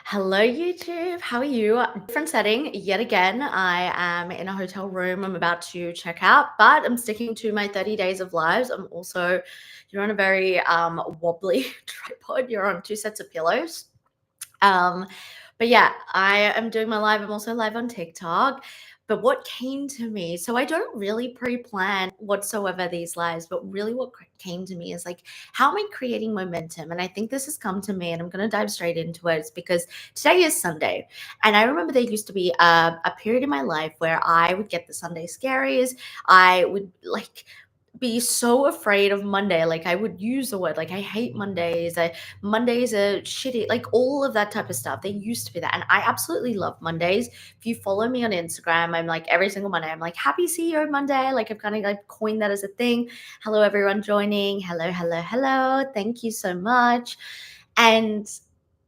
Hello, YouTube. How are you? Different setting yet again. I am in a hotel room. I'm about to check out, but I'm sticking to my 30 days of lives. You're on a very wobbly tripod. You're on two sets of pillows. Um, but yeah, I am doing my live. I'm also live on TikTok. But what came to me, so I don't really pre-plan whatsoever these lives, but really what came to me is like, how am I creating momentum? And I think this has come to me, and I'm going to dive straight into it. It's because today is Sunday. And I remember there used to be a period in my life where I would get the Sunday scaries. I would like be so afraid of Monday. Like I would use the word like I hate Mondays. Mondays are shitty, like all of that type of stuff. They used to be that. And I absolutely love Mondays. If you follow me on Instagram, I'm like every single Monday, I'm like happy CEO Monday. Like I've kind of like coined that as a thing. Hello, everyone joining. Hello, hello, hello. Thank you so much. And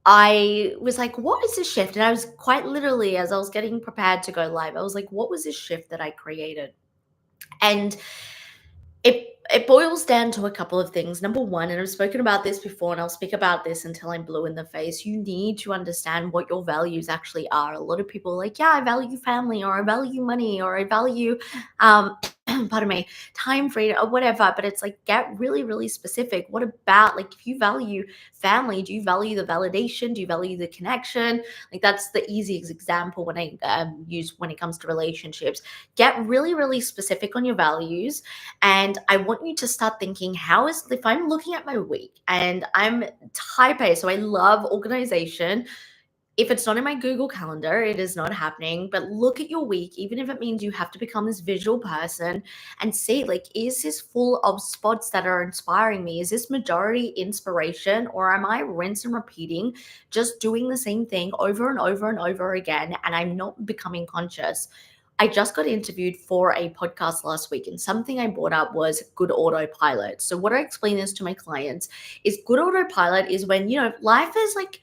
I was like, what is this shift? And I was quite literally, as I was getting prepared to go live, I was like, what was this shift that I created? And it boils down to a couple of things. Number one, and I've spoken about this before, and I'll speak about this until I'm blue in the face. You need to understand what your values actually are. A lot of people are like, yeah, I value family, or I value money, or I value, pardon me, time freedom, or whatever. But it's like, get really, really specific. What about, like, if you value family, do you value the validation? Do you value the connection? Like, that's the easiest example when I use when it comes to relationships. Get really, really specific on your values, and I want you to start thinking, if I'm looking at my week and I'm type A, so I love organization. If it's not in my Google Calendar, it is not happening. But look at your week, even if it means you have to become this visual person, and see, like, is this full of spots that are inspiring me? Is this majority inspiration, or am I rinse and repeating, just doing the same thing over and over and over again, and I'm not becoming conscious? I just got interviewed for a podcast last week, and something I brought up was good autopilot. So, what I explain this to my clients is good autopilot is when, life is like,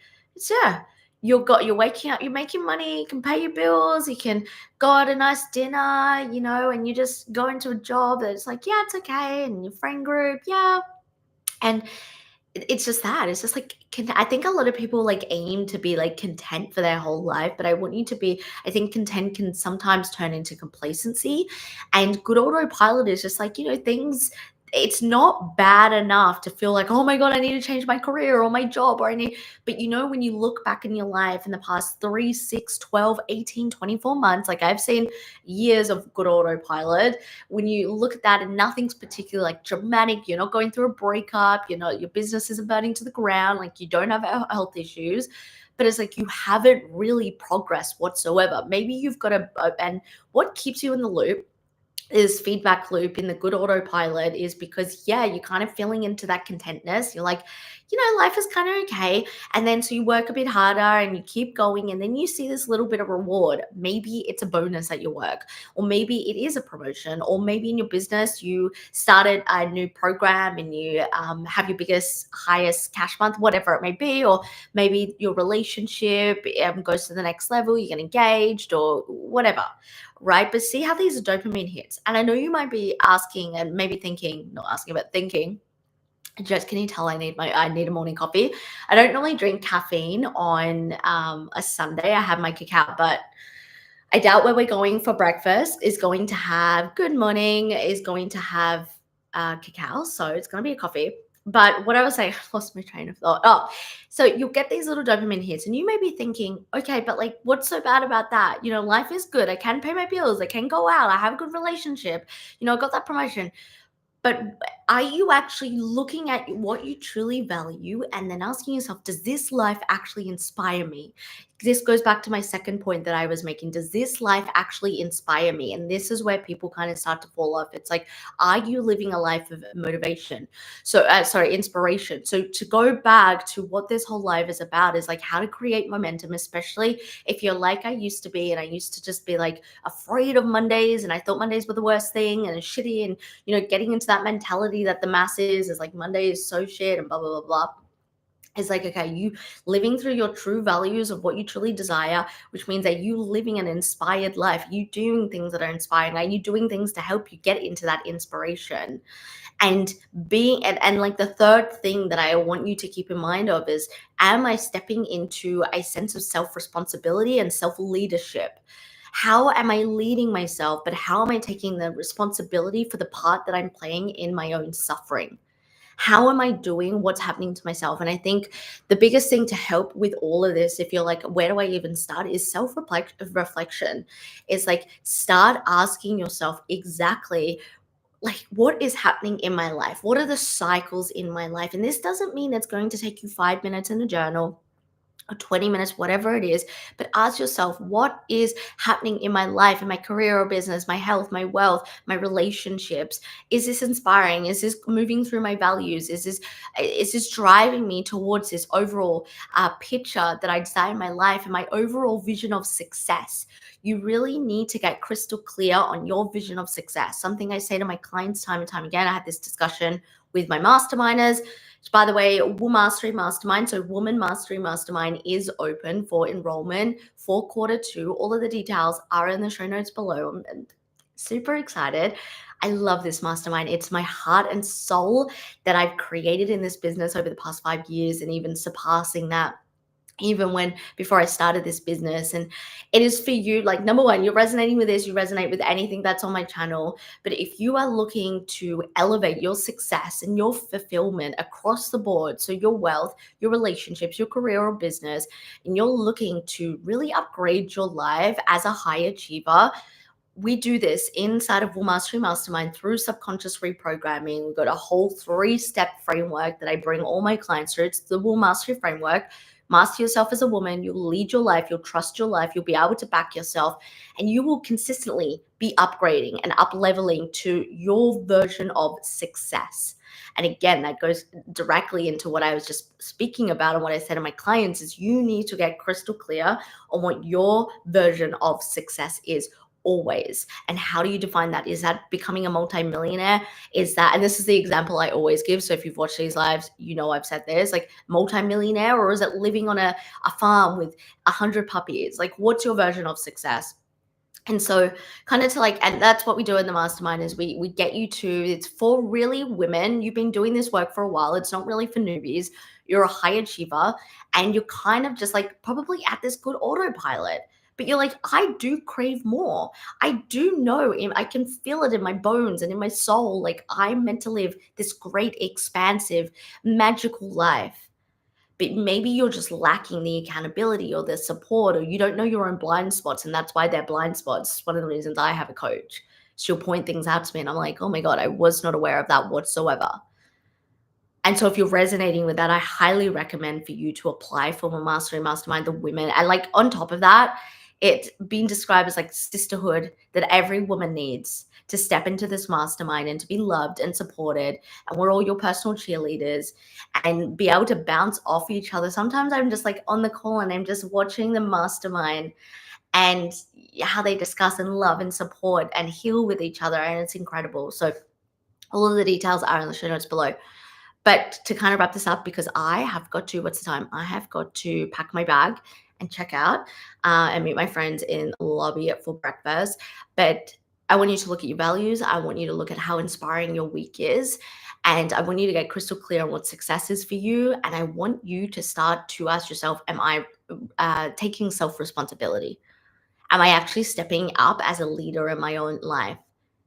yeah, you're waking up, you're making money, you can pay your bills, you can go out a nice dinner, and you just go into a job that's like, yeah, it's okay, and your friend group, yeah. And it's just that. It's just like I think a lot of people like aim to be like content for their whole life, but I want you to be. I think content can sometimes turn into complacency, and good autopilot is just like things. It's not bad enough to feel like, oh my God, I need to change my career or my job, or I need, but when you look back in your life in the past 3, 6, 12, 18, 24 months, like I've seen years of good autopilot. When you look at that and nothing's particularly like dramatic, you're not going through a breakup, your business isn't burning to the ground, like you don't have health issues, but it's like you haven't really progressed whatsoever. Maybe you've got and what keeps you in the loop is feedback loop in the good autopilot is because, yeah, you're kind of feeling into that contentness. You're like, life is kind of okay. And then so you work a bit harder and you keep going, and then you see this little bit of reward. Maybe it's a bonus at your work, or maybe it is a promotion, or maybe in your business you started a new program and you have your biggest, highest cash month, whatever it may be, or maybe your relationship goes to the next level, you get engaged or whatever, right? But see how these are dopamine hits. And I know you might be asking and maybe thinking, not asking, but thinking, just, can you tell I need a morning coffee? I don't normally drink caffeine on a Sunday. I have my cacao, but I doubt where we're going for breakfast is going to have good morning, is going to have cacao. So it's going to be a coffee. But what I was saying, I lost my train of thought. Oh, so you'll get these little dopamine hits, and you may be thinking, okay, but like, what's so bad about that? Life is good. I can pay my bills. I can go out. I have a good relationship. I got that promotion. But are you actually looking at what you truly value and then asking yourself, does this life actually inspire me? This goes back to my second point that I was making. Does this life actually inspire me? And this is where people kind of start to fall off. It's like, are you living a life of motivation? Inspiration. So to go back to what this whole life is about is like how to create momentum, especially if you're like I used to be. And I used to just be like afraid of Mondays, and I thought Mondays were the worst thing and shitty, and getting into that mentality that the masses is like Monday is so shit and blah, blah, blah, blah. It's like, okay, you living through your true values of what you truly desire, which means that you living an inspired life, you doing things that are inspiring, are you doing things to help you get into that inspiration? And and like the third thing that I want you to keep in mind of is, am I stepping into a sense of self-responsibility and self-leadership? How am I leading myself, but how am I taking the responsibility for the part that I'm playing in my own suffering? How am I doing what's happening to myself? And I think the biggest thing to help with all of this, if you're like, where do I even start, is reflection. It's like, start asking yourself exactly like, what is happening in my life? What are the cycles in my life? And this doesn't mean it's going to take you 5 minutes in a journal or 20 minutes, whatever it is, but ask yourself, what is happening in my life, in my career or business, my health, my wealth, my relationships? Is this inspiring? Is this moving through my values? Is this driving me towards this overall picture that I desire in my life and my overall vision of success? You really need to get crystal clear on your vision of success. Something I say to my clients time and time again. I had this discussion with my masterminders. By the way, Woman Mastery Mastermind, so Woman Mastery Mastermind is open for enrollment for quarter 2. All of the details are in the show notes below. I'm super excited. I love this mastermind. It's my heart and soul that I've created in this business over the past 5 years, and even surpassing that even when before I started this business. And it is for you, like, number one, you're resonating with this, you resonate with anything that's on my channel. But if you are looking to elevate your success and your fulfillment across the board, so your wealth, your relationships, your career or business, and you're looking to really upgrade your life as a high achiever, we do this inside of Will Mastery Mastermind through subconscious reprogramming. We've got a whole 3-step framework that I bring all my clients through. It's the Will Mastery framework. Master yourself as a woman. You'll lead your life. You'll trust your life. You'll be able to back yourself, and you will consistently be upgrading and up leveling to your version of success. And again, that goes directly into what I was just speaking about, and what I said to my clients is, you need to get crystal clear on what your version of success is always. And how do you define that? Is that becoming a multimillionaire? Is that, and this is the example I always give, so if you've watched these lives, you know I've said this, like, multimillionaire, or is it living on a farm with 100 puppies? Like, what's your version of success? And so, kind of to like, and that's what we do in the mastermind is we get you to, it's for really women. You've been doing this work for a while. It's not really for newbies. You're a high achiever, and you're kind of just like probably at this good autopilot. But you're like, I do crave more. I do know, I can feel it in my bones and in my soul. Like, I'm meant to live this great, expansive, magical life. But maybe you're just lacking the accountability or the support, or you don't know your own blind spots, and that's why they're blind spots. It's one of the reasons I have a coach. She'll point things out to me, and I'm like, oh my God, I was not aware of that whatsoever. And so if you're resonating with that, I highly recommend for you to apply for my Mastery Mastermind, the women. And like, on top of that, it's been described as like sisterhood that every woman needs to step into this mastermind and to be loved and supported. And we're all your personal cheerleaders, and be able to bounce off each other. Sometimes I'm just like on the call and I'm just watching the mastermind and how they discuss and love and support and heal with each other. And it's incredible. So all of the details are in the show notes below. But to kind of wrap this up, because I have got to, what's the time? I have got to pack my bag and check out and meet my friends in the lobby for breakfast. But I want you to look at your values. I want you to look at how inspiring your week is. And I want you to get crystal clear on what success is for you. And I want you to start to ask yourself, am I taking self responsibility? Am I actually stepping up as a leader in my own life?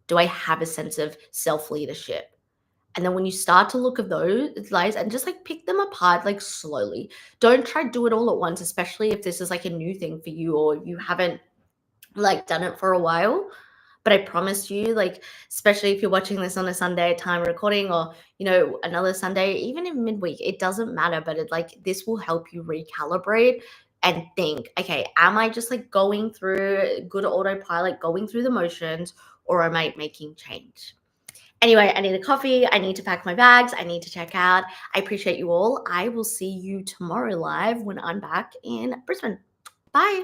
Do I have a sense of self leadership? And then when you start to look at those lies and just like pick them apart, like, slowly. Don't try to do it all at once, especially if this is like a new thing for you or you haven't like done it for a while. But I promise you, like, especially if you're watching this on a Sunday time recording, or, another Sunday, even in midweek, it doesn't matter. But it, like, this will help you recalibrate and think, okay, am I just like going through good autopilot, going through the motions, or am I making change? Anyway, I need a coffee. I need to pack my bags. I need to check out. I appreciate you all. I will see you tomorrow live when I'm back in Brisbane. Bye.